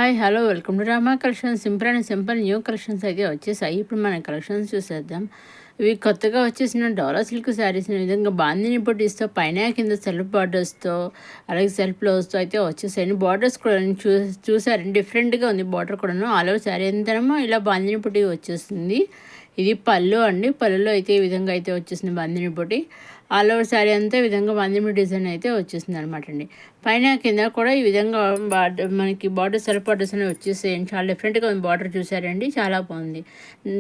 Hi hello welcome to Rama collections. Simple new collections అయితే వచ్చేసాయి. ఇప్పుడు మన కలెక్షన్స్ చూసేద్దాం. ఇవి కొత్తగా వచ్చేసిన డోలా సిల్క్ శారీస్ విధంగా బాందిని పొట్టిస్తో పైన కింద సెల్ఫ్ బార్డర్స్తో అలాగే సెల్ఫ్ బ్లౌజ్తో అయితే వచ్చేసాయి. బార్డర్స్ కూడా చూసారండి, డిఫరెంట్గా ఉంది బార్డర్ కూడాను. ఆల్ ఓవర్ శారీ అంతేమో ఇలా బాందిని పొట్టి వచ్చేస్తుంది. ఇది పళ్ళు అండి, పళ్ళులో అయితే ఈ విధంగా అయితే వచ్చేసింది బాందిని పొట్టి. ఆల్ ఓవర్ శారీ అంతా ఈ విధంగా బాందిని డిజైన్ అయితే వచ్చేసింది అనమాట అండి. పైన కింద కూడా ఈ విధంగా మనకి బార్డర్ సెల్ఫ్ బార్డర్స్ అనేవి వచ్చేసాయి. చాలా డిఫరెంట్గా ఉంది బార్డర్, చూసారండి, చాలా బాగుంది.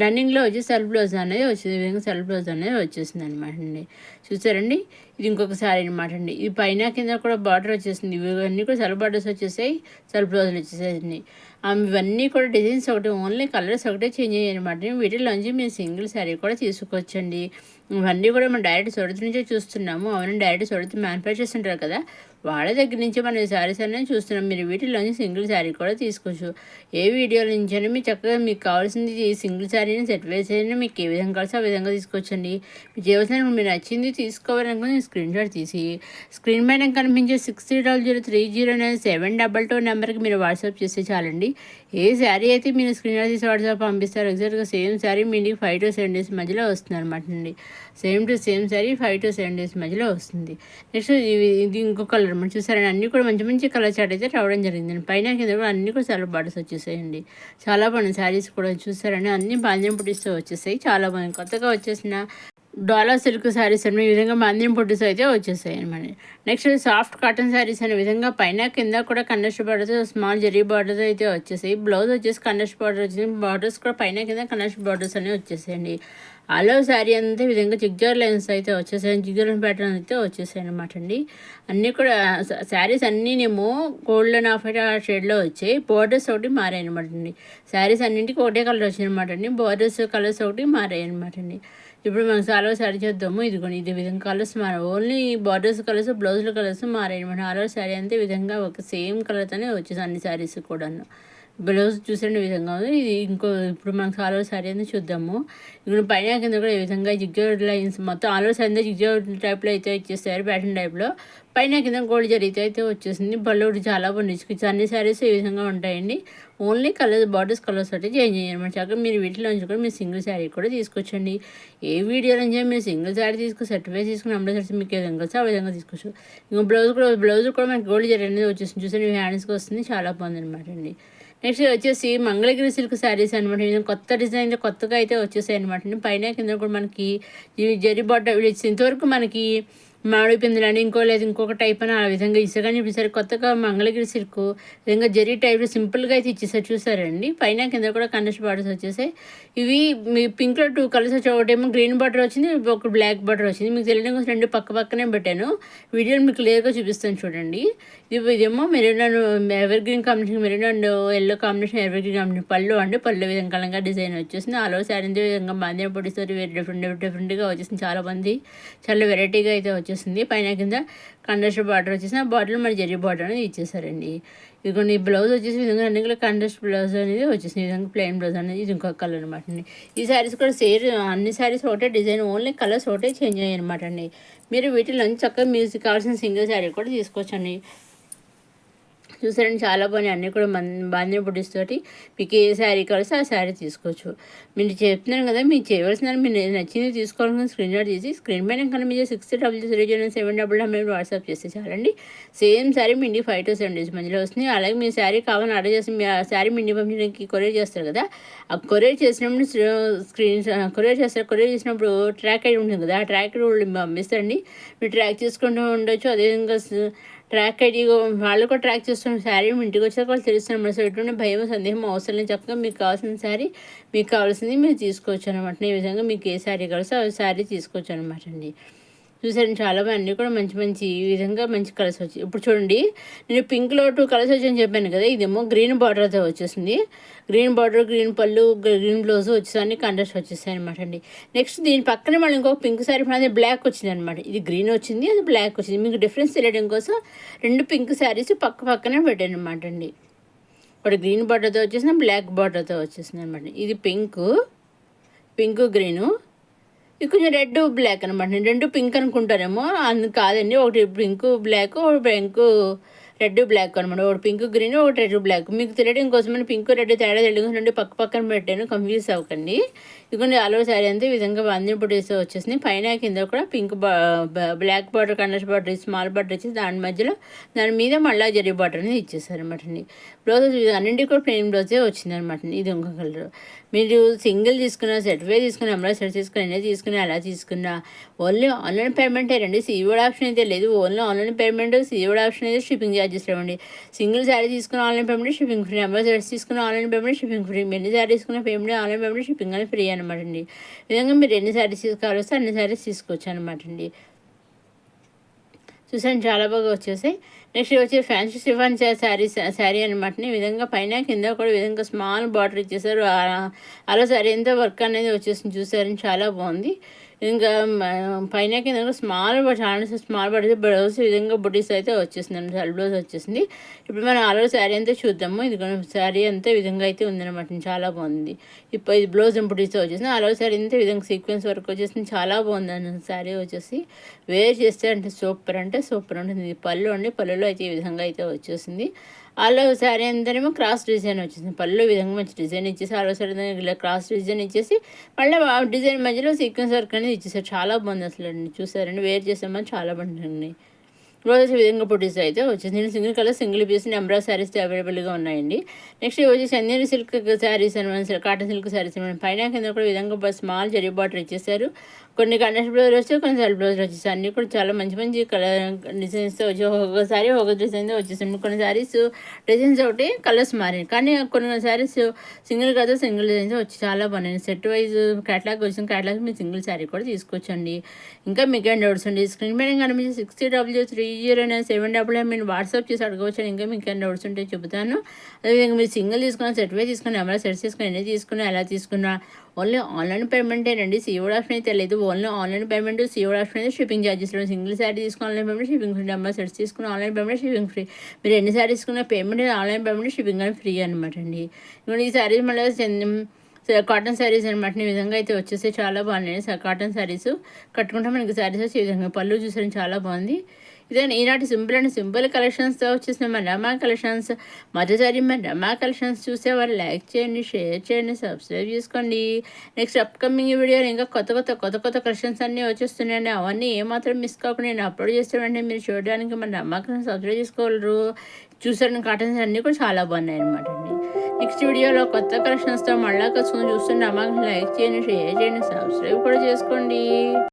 రన్నింగ్లో వచ్చి సెల్ఫ్ బ్లౌజ్ అనేది వచ్చింది, ఈ విధంగా సెల్ఫ్ బ్లౌజ్ అనేది వచ్చేసింది అనమాట అండి. చూసారండి, ఇది ఇంకొక శారీ అనమాట అండి. ఇది పైన కింద కూడా బార్డర్ వచ్చేసింది. ఇవన్నీ కూడా సెల్ఫ్ బార్డర్స్ వచ్చేసాయి, సెల్ఫ్ బ్లౌజులు వచ్చేసాయి. ఇవన్నీ కూడా డిజైన్స్ ఒకటి, ఓన్లీ కలర్స్ ఒకటే చేంజ్ అయ్యాయి అనమాట. వీటిలోంచి మీరు సింగిల్ శారీ కూడా తీసుకోవచ్చండి. ఇవన్నీ కూడా మనం డైరెక్ట్ సొడతి నుంచే చూస్తున్నాము. అవునండి, డైరెక్ట్ సొడతి మ్యానుఫ్యాక్చర్స్ ఉంటారు కదా, వాళ్ళ దగ్గర నుంచి మనం ఈ శారీస్ అనేది చూస్తున్నాం. మీరు వీటిలోంచి సింగిల్ శారీ కూడా తీసుకోవచ్చు. ఏ వీడియోల నుంచి అయినా మీరు చక్కగా మీకు కావాల్సింది ఈ సింగిల్ శారీని సెట్ వేసైనా మీకు ఏ విధంగా కావాల్సి ఆ విధంగా తీసుకోవచ్చండి. మీకు చేయవలసిన మీరు నచ్చింది తీసుకోవాలనుకుని స్క్రీన్ షాట్ తీసి స్క్రీన్ పైన కనిపించే 6300309722 నెంబర్కి మీరు వాట్సాప్ చేస్తే చాలండి. ఏ శారీ అయితే మీరు స్క్రీన్ షాట్ తీసి వాట్సాప్ పంపిస్తారు, ఎగ్జాక్ట్గా సేమ్ శారీ మీ ఇంటికి 5 to 7 days మధ్యలో వస్తుంది అనమాట అండి. Same to same sari 5 to 7 days మధ్యలో వస్తుంది. నెక్స్ట్ ఇది ఇంకో కలర్ మనం చూసారండి. అన్నీ కూడా మంచి మంచి కలర్ చాట్ అయితే రావడం జరిగిందండి. పైన కింద కూడా అన్నీ కూడా చాలా బార్డర్స్ వచ్చేసాయండి. చాలా బాగుంది శారీస్ కూడా చూసారండి. అన్నీ బాంధం పుట్టిస్తూ వచ్చేసాయి, చాలా బాగుంది. కొత్తగా వచ్చేసిన డోలా సిల్క్ శారీస్ అనే ఈ విధంగా బాంధం పుట్టిస్తూ అయితే వచ్చేసాయి అనమాట. నెక్స్ట్ సాఫ్ట్ కాటన్ శారీస్ అనే విధంగా పైన కింద కూడా కండస్ట్ బార్డర్తో స్మాల్ జరీ బార్డర్స్ అయితే వచ్చేసాయి. బ్లౌజ్ వచ్చేసి కండస్ట్ బార్డర్ వచ్చింది. బార్డర్స్ కూడా పైన కింద కండస్ట్ బార్డర్స్ అనేవి వచ్చేసాయండి. ఆల్ ఓవర్ శారీ అంతా విధంగా జిగ్జార్ లైన్స్ అయితే వచ్చేసాయి, జిగ్జార్ ప్యాటర్న్ అయితే వచ్చేసాయి అనమాట అండి. అన్నీ కూడా శారీస్ అన్నీనేమో గోల్డెన్ ఆఫ్ షేడ్లో వచ్చాయి. బోర్డర్స్ ఒకటి మారాయి అనమాట అండి. శారీస్ అన్నింటికి ఒకటే కలర్ వచ్చింది అనమాట అండి. బోర్డర్స్ కలర్స్ ఒకటి మారాయి అనమాట అండి. ఇప్పుడు మనం చాలా శారీ చేద్దాము. ఇదిగోండి, ఇది విధంగా కలర్స్ మారాయి. ఓన్లీ బార్డర్స్ కలర్స్, బ్లౌజుల కలర్స్ మారాయి అనమాట. ఆల్ ఓవర్ శారీ అంతే విధంగా ఒక సేమ్ కలర్తోనే వచ్చేసి అన్ని శారీస్ కూడాను. బ్లౌజ్ చూసే విధంగా ఉంది. ఇది ఇంకో ఇప్పుడు మనకు ఆల్ ఓవర్ శారీ అనేది చూద్దాము. ఇప్పుడు పైన కింద కూడా ఈ విధంగా జిగ్జాగ్ లైన్స్ మొత్తం ఆల్ ఓవర్ శారీ అంతా జిగ్జాగ్ టైప్లో అయితే ఇచ్చేస్తారు, ప్యాటర్న్ టైప్లో. పైన కింద గోల్డ్ జరీతో అయితే వచ్చేసింది. బళ్ళు చాలా బాగుంది. అన్ని శారీస్ ఈ విధంగా ఉంటాయండి. ఓన్లీ కలర్స్, బార్డర్స్ కలర్స్ అయితే చేంజ్ అయ్యాయన్నమాట. చక్కగా మీరు వీటిలోంచి కూడా మీరు సింగిల్ శారీ కూడా తీసుకొచ్చండి. ఏ వీడియో నుంచి మీరు సింగిల్ శారీ తీసుకుని సెట్ వేసి తీసుకుని అంబేసర్స్ మీకు ఏ విధంగా వస్తే ఆ విధంగా తీసుకోవచ్చు. ఇంకా బ్లౌజ్ కూడా మనకి గోల్డ్ జరీ అనేది వచ్చేసింది. చూసాను, హ్యాండ్స్కి వస్తుంది, చాలా బాగుంది అనమాట అండి. నెక్స్ట్ వచ్చేసి మంగళగిరి సిల్క్ శారీస్ అనమాట. కొత్త డిజైన్ కొత్తగా అయితే వచ్చేసాయి అనమాట. పైన కింద కూడా మనకి ఇవి జరీ బార్డర్ ఇంతవరకు మనకి మామిడి పిందులని ఇంకొక టైప్ అని ఆ విధంగా ఇస్తారు. కానీ ఇప్పుడు కొత్తగా మంగళగిరి సిల్క్ విధంగా జరీ టైప్లో సింపుల్గా అయితే ఇచ్చేసారు, చూసారండి. పైన కింద కూడా కండస్ట్ బార్డర్స్ వచ్చేసాయి. ఇవి మీ పింక్లో 2 కలర్స్ వచ్చి ఒకటేమో గ్రీన్ బార్డర్ వచ్చింది, ఒక బ్లాక్ బార్డర్ వచ్చింది. మీకు తెలియడం కోసం 2 పక్కనే పెట్టాను. వీడియోని మీకు క్లియర్గా చూపిస్తాను చూడండి. ఇదేమో maroon ever green combination, maroon and yellow combination, ever green combination. పళ్ళు విధంగా కలంగా డిజైన్ వచ్చేసింది. ఆలో శారీ విధంగా బాంధం పొడిస్తారు, డిఫరెంట్గా వచ్చేసింది. చాలా వెరైటీగా అయితే వచ్చేసింది. పైన కింద కండస్ట్ బార్డర్ వచ్చేసి ఆ బార్డర్ మరి జరీ బార్డర్ అనేది ఇచ్చేసారండి. ఇదిగోండి, విధంగా వచ్చేసి విధంగా అన్ని కండస్ట్ బ్లౌజ్ అనేది వచ్చేసింది. విధంగా ప్లెయిన్ బ్లౌజ్ అనేది ఇది ఇంకొక కలర్ అనమాట అండి. ఈ శారీస్ కూడా అన్ని శారీస్ ఒకటే డిజైన్, ఓన్లీ కలర్స్ ఒకటే చేంజ్ అయ్యాయి అనమాట అండి. మీరు వీటిలో చక్కగా మ్యూజిక్ కావాల్సిన సింగిల్ శారీ కూడా తీసుకోవచ్చండి. చూసారండి, చాలా బాగున్నాయి. అన్నీ కూడా బాంధం పొడిస్తోటి మీకు ఏ శారీ కావాల్సి ఆ శారీ తీసుకోవచ్చు. మీరు చెప్తున్నాను కదా, మీకు చేయవలసిన మీరు నచ్చింది తీసుకోవాలని స్క్రీన్ షాట్ తీసి స్క్రీన్ పైన కన్నా మీరు 600007 వాట్సాప్ చేస్తే చాలండి. సేమ్ శారీ మీ ఇంటికి 5 to 7 days మధ్యలో వస్తుంది. అలాగే మీ శారీ కావాలని ఆర్డర్ చేసి మీ ఆ శారీ మీ ఇంటికి పంపించడానికి కొరియర్ చేస్తారు కదా, ఆ కొరియర్ చేసినప్పుడు కొరియర్ చేసినప్పుడు ట్రాక్ ఐడి ఉంటుంది కదా, ఆ ట్రాక్ ఐడి పంపిస్తారండి. మీరు ట్రాక్ చేసుకుంటూ ఉండొచ్చు. అదేవిధంగా ట్రాక్ ఐడి వాళ్ళు కూడా ట్రాక్ చేస్తున్న శారీ మీ ఇంటికి వచ్చాక వాళ్ళు తెలుస్తున్నారు. సో ఎటువంటి భయం సందేహం అవసరం లేదు. చక్కగా మీకు కావాల్సిన శారీ మీకు కావాల్సింది మీరు తీసుకోవచ్చు అనమాట. ఈ విధంగా మీకు ఏ శారీ కావాల్సి ఆ శారీ తీసుకోవచ్చు అనమాట అండి. చూసారండి, చాలా బాగా అన్నీ కూడా మంచి ఈ విధంగా మంచి కలర్స్ వచ్చాయి. ఇప్పుడు చూడండి, నేను పింక్లో 2 కలర్స్ వచ్చాయని చెప్పాను కదా, ఇదేమో గ్రీన్ బార్డర్తో వచ్చేసింది. గ్రీన్ బార్డర్, గ్రీన్ పళ్ళు, గ్రీన్ బ్లౌజ్ వచ్చేసి అన్ని కండస్ట్ వచ్చేసాయి అనమాట అండి. నెక్స్ట్ దీని పక్కనే మళ్ళీ ఇంకొక పింక్ శారీ అది బ్లాక్ వచ్చింది అనమాట. ఇది గ్రీన్ వచ్చింది, అది బ్లాక్ వచ్చింది. మీకు డిఫరెన్స్ తెలియడం కోసం 2 పింక్ శారీస్ పక్కనే పెట్టాను అనమాట అండి. ఒకటి గ్రీన్ బార్డర్తో వచ్చేసిన, బ్లాక్ బార్డర్తో వచ్చేసింది అనమాట. ఇది పింక్ గ్రీను, ఇది కొంచెం రెడ్ బ్లాక్ అనమాట. 2 పింక్ అనుకుంటారేమో, అందుకు కాదండి. ఒకటి పింక్ బ్లాక్, ఒకటి పింక్ రెడ్ బ్లాక్ అనమాట. ఒకటి పింక్ గ్రీన్, ఒకటి రెడ్ బ్లాక్. మీకు తెలియడం కోసమని పింక్ రెడ్ తేడా తెలుగుతుంటే పక్క పక్కన పెట్టాను, కన్ఫ్యూజ్ అవ్వకండి. ఇదిగోండి ఆల్ ఓవర్ శారీ అంతా ఈ విధంగా బాందిని బుటీస్ వచ్చేసింది. పైన కింద కూడా పింక్ బ్లాక్ బార్డర్, కండస్ బార్డర్, స్మాల్ బార్డర్ వచ్చేసి దాని మధ్యలో దాని మీద మళ్ళీ జరీ బార్డర్ అనేది ఇచ్చేసారు అనమాట అండి. బ్లౌజ్ అన్నింటికి కూడా ప్లెయిన్ బ్లౌజే వచ్చింది అనమాట. ఇది ఇంకో కలర్. మీరు సింగిల్ తీసుకున్న, సెట్ వే తీసుకున్న, అమ్మాయి సెట్ తీసుకున్న, ఎన్ని తీసుకున్నా అలా తీసుకున్నా ఓన్లీ ఆన్లైన్ పేమెంటే రండి. సీఓడి ఆప్షన్ అయితే లేదు. Only online payment, COD option అయితే షిప్పింగ్ ఛార్జెస్ ఇవ్వండి. సింగిల్ శారీ తీసుకున్న ఆన్లైన్ పేమెంట్ షిప్పింగ్ ఫ్రీ, అమ్మాయి సెట్స్ తీసుకున్న ఆన్లైన్ పేమెంట్ షిప్పింగ్ ఫ్రీ, ఎన్ని శారీ తీసుకున్న పేమెంట్ ఆన్లైన్ పేమెంట్ షిప్పింగ్ అని ఫ్రీ అనమాట అండి. ఈ విధంగా మీరు ఎన్ని శారీస్ తీసుకోవాల్సి అన్ని శారీస్ తీసుకోవచ్చు అనమాట అండి. చూసాను చాలా బాగా వచ్చేసాయి. నెక్స్ట్ వచ్చి ఫ్యాన్సీ షిఫాన్ శారీ అనమాట. ఈ విధంగా పైన కింద కూడా విధంగా స్మాల్ బార్డర్ ఇచ్చేసారు. అలా శారీ ఎంత వర్క్ అనేది వచ్చేసింది చూసారని చాలా బాగుంది. ఇంకా పైన కింద చాలా స్మాల్ బార్డర్ బ్లౌజ్ విధంగా బుటీస్ అయితే వచ్చేసింది, సెల్ బ్లౌజ్ వచ్చేసింది. ఇప్పుడు మనం ఆల్ ఓవర్ శారీ అంతా చూద్దాము. ఇది శారీ అంతా విధంగా అయితే ఉందన్నమాట, చాలా బాగుంది. ఇప్పుడు ఇది బ్లౌజ్ బుటీస్ వచ్చేసింది. ఆల్ ఓవర్ శారీ అంతా విధంగా సీక్వెన్స్ వర్క్ వచ్చేసింది, చాలా బాగుంది అన్న శారీ వచ్చేసి. వేర్ చేస్తే అంటే సూపర్ ఉంటుంది. ఇది పళ్ళు అండి, పళ్ళులో అయితే ఈ విధంగా అయితే వచ్చేసింది. ఆల్ ఓవర్ శారీ అంతానేమో క్రాస్ డిజైన్ వచ్చేసింది. పళ్ళు విధంగా మంచి డిజైన్ ఇచ్చేసి ఆల్ ఓవర్ శారీ ఇలా క్రాస్ డిజైన్ ఇచ్చేసి మళ్ళీ డిజైన్ మధ్యలో సీక్వెన్స్ వర్క్ అనేది ఇచ్చేసారు. చాలా బాగుంది అసలు అండి. చూసారండి, వేర్ చేసామని చాలా బాగుంటుంది. రోజు విధంగా బుటీస్ అయితే వచ్చేసి నేను single colour single piece number of saris అవైలబుల్గా ఉన్నాయండి. నెక్స్ట్ వచ్చేసి చందేరి సిల్క్ శారీస్ అనమాట, కాటన్ సిల్క్ శారీస్ అనమాట. పైన కింద కూడా విధంగా స్మాల్ జరీ బార్డర్ ఇచ్చేసారు. కొన్ని కండెన్స్ బ్లౌజర్ వచ్చాయి, కొన్ని సెల్ బ్లౌజర్ వచ్చేసి అన్నీ కూడా చాలా మంచి మంచి కలర్ డిజైన్స్తో వచ్చి ఒక్కొక్కసారి ఒక డిజైన్తో వచ్చేసాయి. కొన్ని శారీస్ డిజైన్స్ ఒకటి కలర్స్ మారాయి, కానీ కొన్ని శారీస్ సింగిల్ కదా సింగిల్ డిజైన్స్ వచ్చి చాలా బాగున్నాయి. సెట్ వైజ్ క్యాటలాగ్ వచ్చిన క్యాటలాగ్ మీరు సింగిల్ శారీ కూడా తీసుకోవచ్చండి. ఇంకా మీకు ఏం డౌట్స్ అండి, స్క్రీన్ మీద కనిపించి 60W3097 మీరు వాట్సాప్ చేసి అడగవచ్చు. ఇంకా మీకు ఏం డౌట్స్ ఉంటే చెబుతాను. అదేవిధంగా మీరు సింగిల్ తీసుకున్న, సెట్ వే తీసుకుని, ఎవరైనా సెట్స్ తీసుకుని, ఎన్ని తీసుకున్నా ఎలా తీసుకున్నా ఓన్లీ ఆన్లైన్ పేమెంటేనండి. సీఓడి ఆప్షన్ అయితే లేదు. Only online payment, COD option అయితే షిప్పింగ్ ఛార్జెస్. సింగిల్ శారీ తీసుకుని ఆన్లైన్ పేమెంట్ షిప్పింగ్ ఫ్రీ, అమ్మ సెట్స్ తీసుకుని ఆన్లైన్ పేమెంట్ షిప్పింగ్ ఫ్రీ. మీరు ఎన్ని శారీ తీసుకున్న పేమెంట్ ఆన్లైన్ పేమెంట్ షిప్పింగ్ అని ఫ్రీ అనమాట అండి. ఇప్పుడు ఈ శారీస్ మళ్ళీ కాటన్ శారీస్ అనమాట. ఈ విధంగా అయితే వచ్చేసి చాలా బాగున్నాయి కాటన్ శారీస్. కట్టుకుంటే మనకి శారీస్ వచ్చి ఈ విధంగా పళ్ళు చూసారని చాలా బాగుంది. ఇదే ఈనాటి సింపుల్ కలెక్షన్స్తో వచ్చేసిన మన రమా కలెక్షన్స్. మొదటిసారి మన రమా కలెక్షన్స్ చూసేవారు లైక్ చేయండి, షేర్ చేయండి, సబ్స్క్రైబ్ చేసుకోండి. నెక్స్ట్ అప్కమింగ్ వీడియోలో ఇంకా కొత్త కలెక్షన్స్ అన్నీ వచ్చేస్తున్నాయండి. అవన్నీ ఏమాత్రం మిస్ కాకుండా నేను అప్లోడ్ చేస్తే వెంటనే మీరు చూడడానికి మన రమా కలెక్షన్స్ సబ్స్క్రైబ్ చేసుకోగలరు. చూసారని కాటన్స్ అన్నీ కూడా చాలా బాగున్నాయి అనమాట అండి. నెక్స్ట్ వీడియోలో కొత్త కలెక్షన్స్తో మళ్ళా చూస్తున్న రమా లైక్ చేయండి, షేర్ చేయండి, సబ్స్క్రైబ్ కూడా చేసుకోండి.